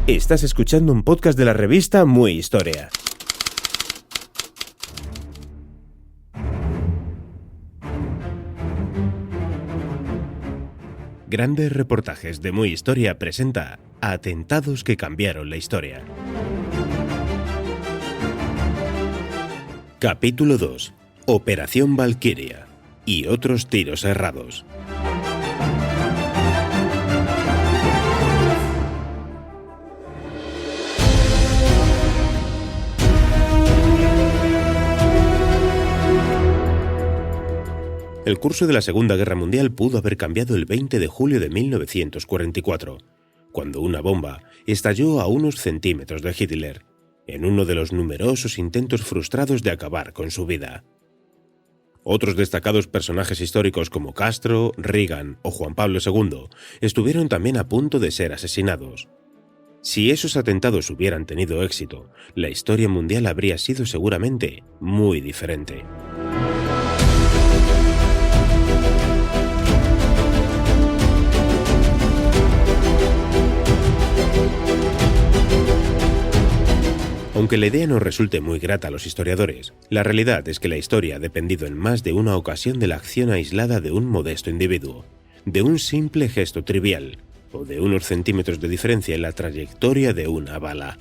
Estás escuchando un podcast de la revista Muy Historia. Grandes reportajes de Muy Historia presenta Atentados que cambiaron la historia. Capítulo 2. Operación Valquiria y otros tiros errados. El curso de la Segunda Guerra Mundial pudo haber cambiado el 20 de julio de 1944, cuando una bomba estalló a unos centímetros de Hitler, en uno de los numerosos intentos frustrados de acabar con su vida. Otros destacados personajes históricos como Castro, Reagan o Juan Pablo II estuvieron también a punto de ser asesinados. Si esos atentados hubieran tenido éxito, la historia mundial habría sido seguramente muy diferente. Aunque la idea no resulte muy grata a los historiadores, la realidad es que la historia ha dependido en más de una ocasión de la acción aislada de un modesto individuo, de un simple gesto trivial, o de unos centímetros de diferencia en la trayectoria de una bala.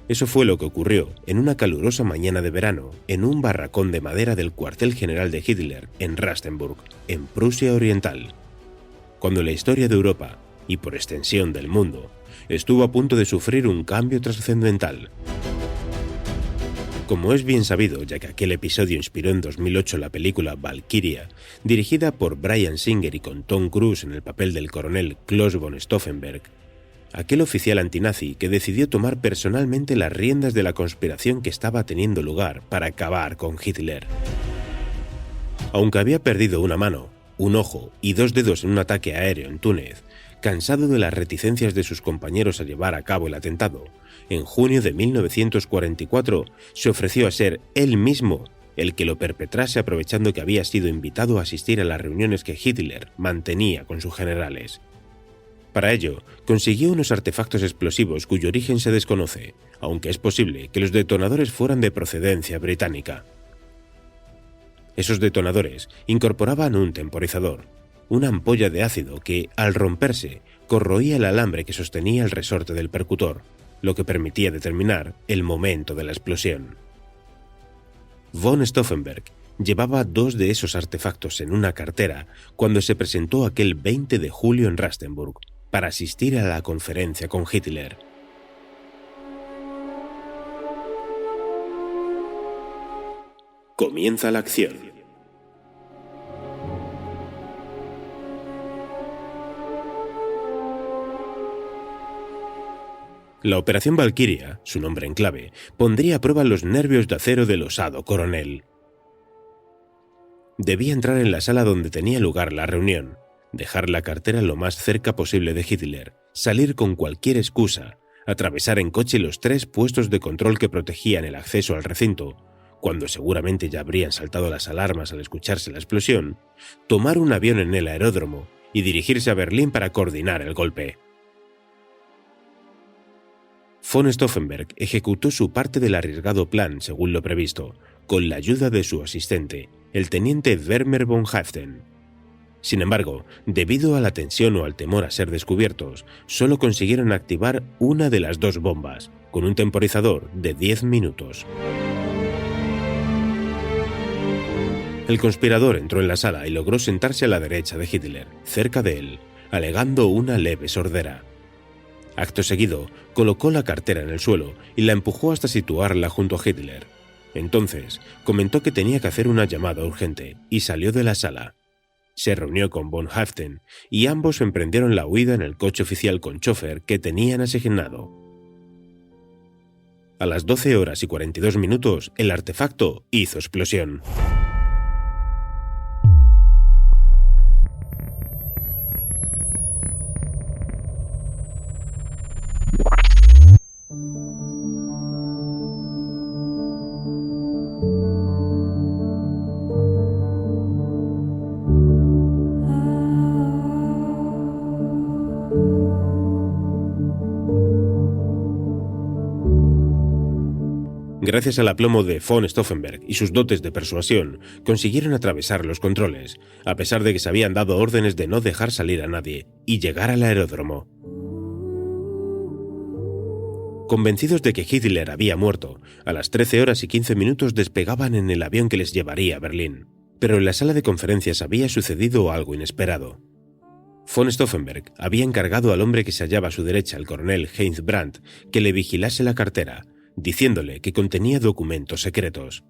Eso fue lo que ocurrió en una calurosa mañana de verano en un barracón de madera del cuartel general de Hitler en Rastenburg, en Prusia Oriental, cuando la historia de Europa, y por extensión del mundo, estuvo a punto de sufrir un cambio trascendental. Como es bien sabido, ya que aquel episodio inspiró en 2008 la película Valquiria, dirigida por Bryan Singer y con Tom Cruise en el papel del coronel Klaus von Stauffenberg, aquel oficial antinazi que decidió tomar personalmente las riendas de la conspiración que estaba teniendo lugar para acabar con Hitler. Aunque había perdido una mano, un ojo y 2 dedos en un ataque aéreo en Túnez, cansado de las reticencias de sus compañeros a llevar a cabo el atentado, en junio de 1944 se ofreció a ser él mismo el que lo perpetrase, aprovechando que había sido invitado a asistir a las reuniones que Hitler mantenía con sus generales. Para ello, consiguió unos artefactos explosivos cuyo origen se desconoce, aunque es posible que los detonadores fueran de procedencia británica. Esos detonadores incorporaban un temporizador, una ampolla de ácido que, al romperse, corroía el alambre que sostenía el resorte del percutor, lo que permitía determinar el momento de la explosión. Von Stauffenberg llevaba 2 de esos artefactos en una cartera cuando se presentó aquel 20 de julio en Rastenburg para asistir a la conferencia con Hitler. Comienza la acción. La Operación Valquiria, su nombre en clave, pondría a prueba los nervios de acero del osado coronel. Debía entrar en la sala donde tenía lugar la reunión, dejar la cartera lo más cerca posible de Hitler, salir con cualquier excusa, atravesar en coche los 3 puestos de control que protegían el acceso al recinto, cuando seguramente ya habrían saltado las alarmas al escucharse la explosión, tomar un avión en el aeródromo y dirigirse a Berlín para coordinar el golpe. Von Stauffenberg ejecutó su parte del arriesgado plan según lo previsto, con la ayuda de su asistente, el teniente Werner von Haeften. Sin embargo, debido a la tensión o al temor a ser descubiertos, solo consiguieron activar una de las 2 bombas, con un temporizador de 10 minutos. El conspirador entró en la sala y logró sentarse a la derecha de Hitler, cerca de él, alegando una leve sordera. Acto seguido, colocó la cartera en el suelo y la empujó hasta situarla junto a Hitler. Entonces, comentó que tenía que hacer una llamada urgente y salió de la sala. Se reunió con von Haeften y ambos emprendieron la huida en el coche oficial con chofer que tenían asignado. A las 12:42, el artefacto hizo explosión. Gracias al aplomo de von Stauffenberg y sus dotes de persuasión, consiguieron atravesar los controles, a pesar de que se habían dado órdenes de no dejar salir a nadie, y llegar al aeródromo. Convencidos de que Hitler había muerto, a las 13:15 despegaban en el avión que les llevaría a Berlín. Pero en la sala de conferencias había sucedido algo inesperado. Von Stauffenberg había encargado al hombre que se hallaba a su derecha, el coronel Heinz Brandt, que le vigilase la cartera, diciéndole que contenía documentos secretos.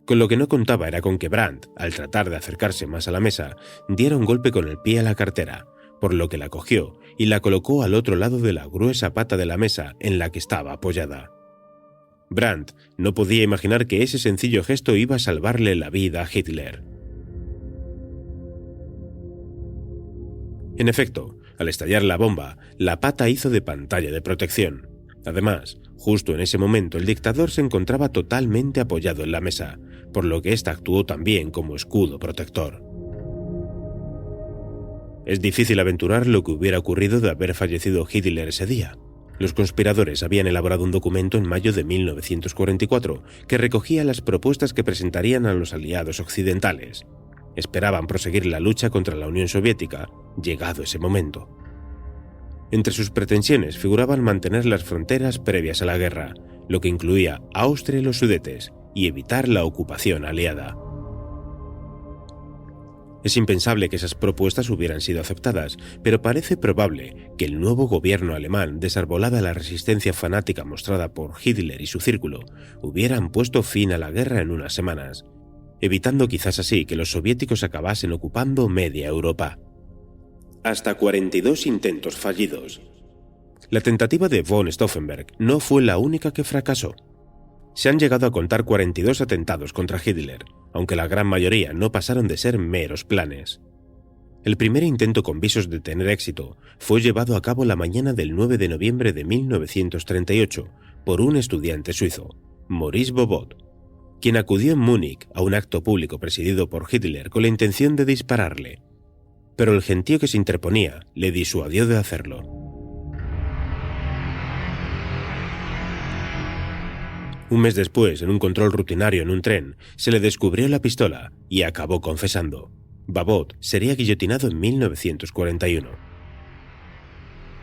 Con lo que no contaba era con que Brandt, al tratar de acercarse más a la mesa, diera un golpe con el pie a la cartera, por lo que la cogió y la colocó al otro lado de la gruesa pata de la mesa en la que estaba apoyada. Brandt no podía imaginar que ese sencillo gesto iba a salvarle la vida a Hitler. En efecto, al estallar la bomba, la pata hizo de pantalla de protección. Además, justo en ese momento el dictador se encontraba totalmente apoyado en la mesa, por lo que ésta actuó también como escudo protector. Es difícil aventurar lo que hubiera ocurrido de haber fallecido Hitler ese día. Los conspiradores habían elaborado un documento en mayo de 1944 que recogía las propuestas que presentarían a los aliados occidentales. Esperaban proseguir la lucha contra la Unión Soviética, llegado ese momento. Entre sus pretensiones figuraban mantener las fronteras previas a la guerra, lo que incluía Austria y los Sudetes, y evitar la ocupación aliada. Es impensable que esas propuestas hubieran sido aceptadas, pero parece probable que el nuevo gobierno alemán, desarbolada la resistencia fanática mostrada por Hitler y su círculo, hubieran puesto fin a la guerra en unas semanas, evitando quizás así que los soviéticos acabasen ocupando media Europa. Hasta 42 intentos fallidos. La tentativa de von Stauffenberg no fue la única que fracasó. Se han llegado a contar 42 atentados contra Hitler, aunque la gran mayoría no pasaron de ser meros planes. El primer intento con visos de tener éxito fue llevado a cabo la mañana del 9 de noviembre de 1938 por un estudiante suizo, Maurice Bobot, quien acudió en Múnich a un acto público presidido por Hitler con la intención de dispararle. Pero el gentío que se interponía le disuadió de hacerlo. Un mes después, en un control rutinario en un tren, se le descubrió la pistola y acabó confesando. Babot sería guillotinado en 1941.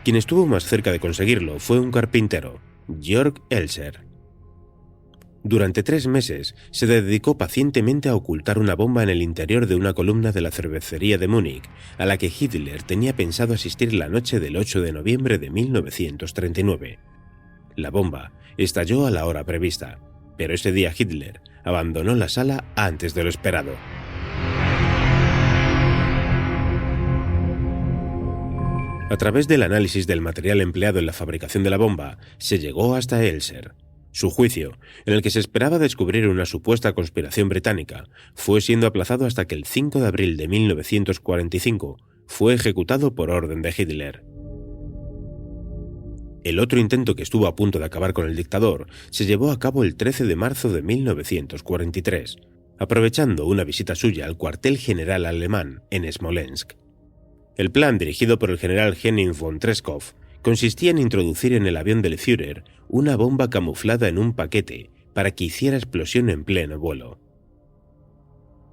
Quien estuvo más cerca de conseguirlo fue un carpintero, Georg Elser. Durante 3 meses se dedicó pacientemente a ocultar una bomba en el interior de una columna de la cervecería de Múnich, a la que Hitler tenía pensado asistir la noche del 8 de noviembre de 1939. La bomba estalló a la hora prevista, pero ese día Hitler abandonó la sala antes de lo esperado. A través del análisis del material empleado en la fabricación de la bomba, se llegó hasta Elser. Su juicio, en el que se esperaba descubrir una supuesta conspiración británica, fue siendo aplazado hasta que el 5 de abril de 1945 fue ejecutado por orden de Hitler. El otro intento que estuvo a punto de acabar con el dictador se llevó a cabo el 13 de marzo de 1943, aprovechando una visita suya al cuartel general alemán en Smolensk. El plan, dirigido por el general Henning von Treschow, consistía en introducir en el avión del Führer una bomba camuflada en un paquete para que hiciera explosión en pleno vuelo.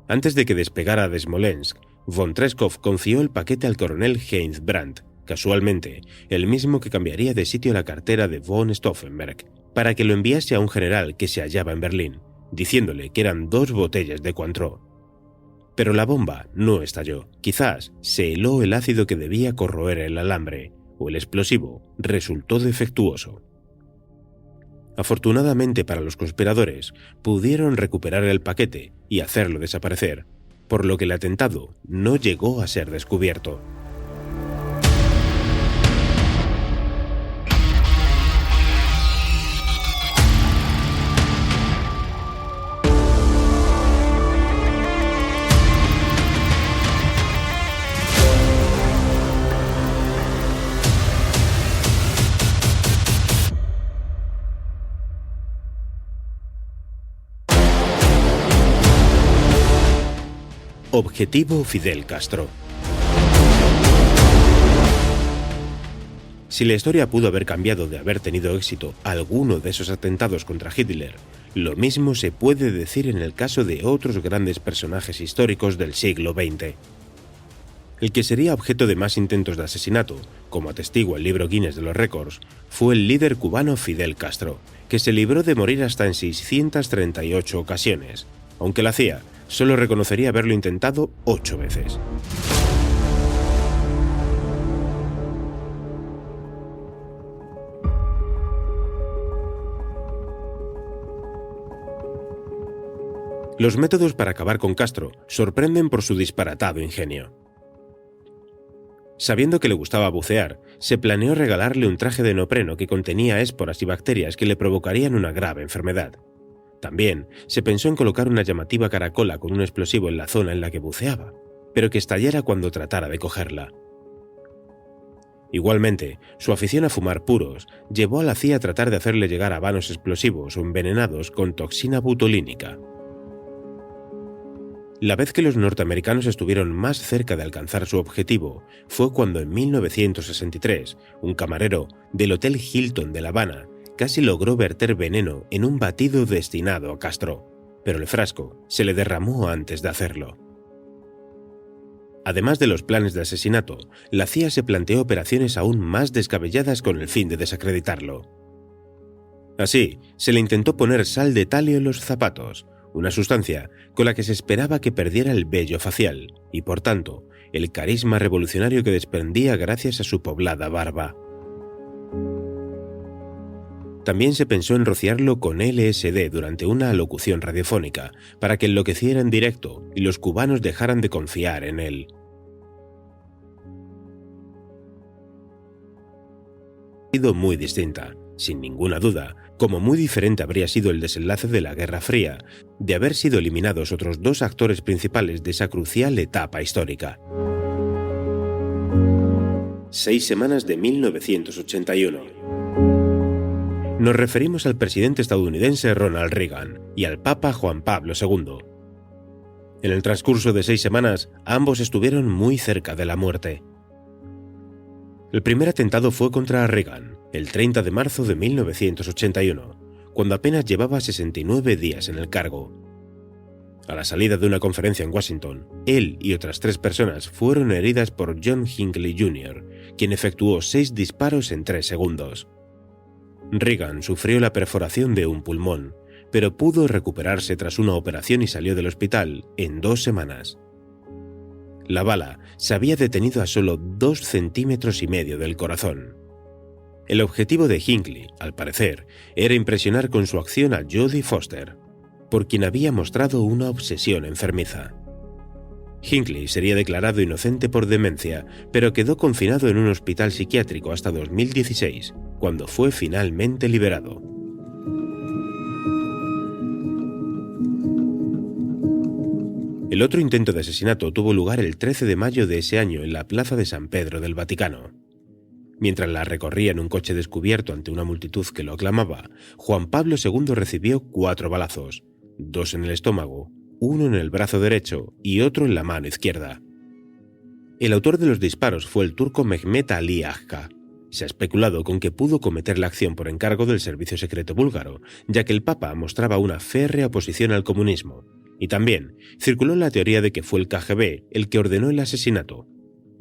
Antes de que despegara de Smolensk, von Treschow confió el paquete al coronel Heinz Brandt, casualmente el mismo que cambiaría de sitio la cartera de von Stauffenberg, para que lo enviase a un general que se hallaba en Berlín, diciéndole que eran 2 botellas de Cointreau. Pero la bomba no estalló. Quizás se heló el ácido que debía corroer el alambre, o el explosivo resultó defectuoso. Afortunadamente para los conspiradores, pudieron recuperar el paquete y hacerlo desaparecer, por lo que el atentado no llegó a ser descubierto. Objetivo Fidel Castro. Si la historia pudo haber cambiado de haber tenido éxito alguno de esos atentados contra Hitler, Lo mismo se puede decir en el caso de otros grandes personajes históricos del siglo XX. El que sería objeto de más intentos de asesinato, como atestigua el libro Guinness de los récords, fue el líder cubano Fidel Castro, que se libró de morir hasta en 638 ocasiones, aunque la CIA solo reconocería haberlo intentado 8 veces. Los métodos para acabar con Castro sorprenden por su disparatado ingenio. Sabiendo que le gustaba bucear, se planeó regalarle un traje de neopreno que contenía esporas y bacterias que le provocarían una grave enfermedad. También se pensó en colocar una llamativa caracola con un explosivo en la zona en la que buceaba, pero que estallara cuando tratara de cogerla. Igualmente, su afición a fumar puros llevó a la CIA a tratar de hacerle llegar habanos explosivos o envenenados con toxina butolínica. La vez que los norteamericanos estuvieron más cerca de alcanzar su objetivo fue cuando en 1963 un camarero del Hotel Hilton de La Habana casi logró verter veneno en un batido destinado a Castro, pero el frasco se le derramó antes de hacerlo. Además de los planes de asesinato, la CIA se planteó operaciones aún más descabelladas con el fin de desacreditarlo. Así, se le intentó poner sal de talio en los zapatos, una sustancia con la que se esperaba que perdiera el vello facial y, por tanto, el carisma revolucionario que desprendía gracias a su poblada barba. También se pensó en rociarlo con LSD durante una alocución radiofónica para que enloqueciera en directo y los cubanos dejaran de confiar en él. Ha sido muy distinta, sin ninguna duda, como muy diferente habría sido el desenlace de la Guerra Fría, de haber sido eliminados otros 2 actores principales de esa crucial etapa histórica. 6 semanas de 1981. Nos referimos al presidente estadounidense Ronald Reagan y al Papa Juan Pablo II. En el transcurso de 6 semanas, ambos estuvieron muy cerca de la muerte. El primer atentado fue contra Reagan, el 30 de marzo de 1981, cuando apenas llevaba 69 días en el cargo. A la salida de una conferencia en Washington, él y otras 3 personas fueron heridas por John Hinckley Jr., quien efectuó 6 disparos en 3 segundos. Reagan sufrió la perforación de un pulmón, pero pudo recuperarse tras una operación y salió del hospital en 2 semanas. La bala se había detenido a solo 2,5 centímetros del corazón. El objetivo de Hinckley, al parecer, era impresionar con su acción a Jodie Foster, por quien había mostrado una obsesión enfermiza. Hinckley sería declarado inocente por demencia, pero quedó confinado en un hospital psiquiátrico hasta 2016, cuando fue finalmente liberado. El otro intento de asesinato tuvo lugar el 13 de mayo de ese año en la Plaza de San Pedro del Vaticano. Mientras la recorría en un coche descubierto ante una multitud que lo aclamaba, Juan Pablo II recibió 4 balazos, 2 en el estómago, 1 en el brazo derecho y otro en la mano izquierda. El autor de los disparos fue el turco Mehmet Ali Agca. Se ha especulado con que pudo cometer la acción por encargo del servicio secreto búlgaro, ya que el Papa mostraba una férrea oposición al comunismo, y también circuló la teoría de que fue el KGB el que ordenó el asesinato.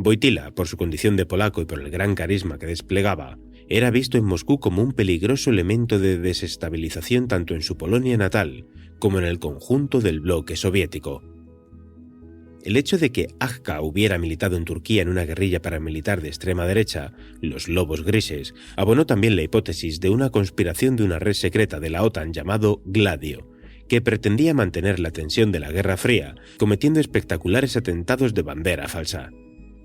Wojtyła, por su condición de polaco y por el gran carisma que desplegaba, era visto en Moscú como un peligroso elemento de desestabilización tanto en su Polonia natal como en el conjunto del bloque soviético. El hecho de que Agca hubiera militado en Turquía en una guerrilla paramilitar de extrema derecha, los Lobos Grises, abonó también la hipótesis de una conspiración de una red secreta de la OTAN llamado Gladio, que pretendía mantener la tensión de la Guerra Fría, cometiendo espectaculares atentados de bandera falsa.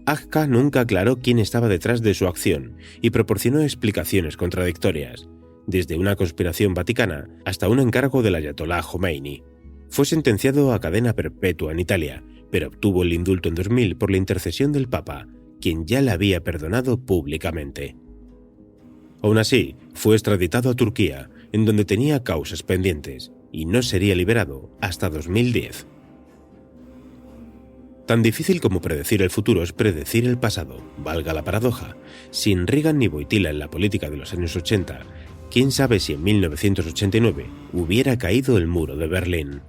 Agca nunca aclaró quién estaba detrás de su acción y proporcionó explicaciones contradictorias, desde una conspiración vaticana hasta un encargo del ayatolá Jomeini. Fue sentenciado a cadena perpetua en Italia, pero obtuvo el indulto en 2000 por la intercesión del Papa, quien ya le había perdonado públicamente. Aún así, fue extraditado a Turquía, en donde tenía causas pendientes, y no sería liberado hasta 2010. Tan difícil como predecir el futuro es predecir el pasado, valga la paradoja. Sin Reagan ni Wojtyła en la política de los años 80, quién sabe si en 1989 hubiera caído el muro de Berlín.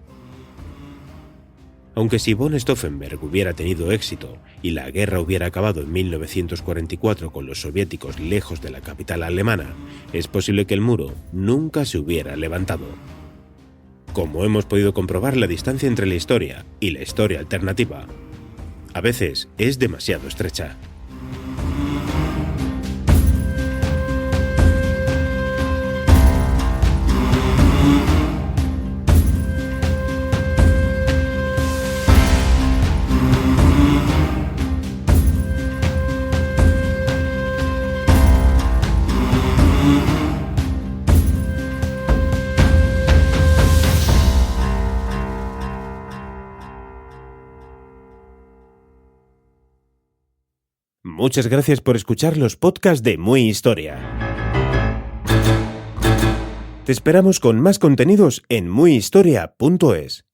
Aunque si von Stauffenberg hubiera tenido éxito y la guerra hubiera acabado en 1944 con los soviéticos lejos de la capital alemana, es posible que el muro nunca se hubiera levantado. Como hemos podido comprobar, la distancia entre la historia y la historia alternativa a veces es demasiado estrecha. Muchas gracias por escuchar los podcasts de Muy Historia. Te esperamos con más contenidos en muyhistoria.es.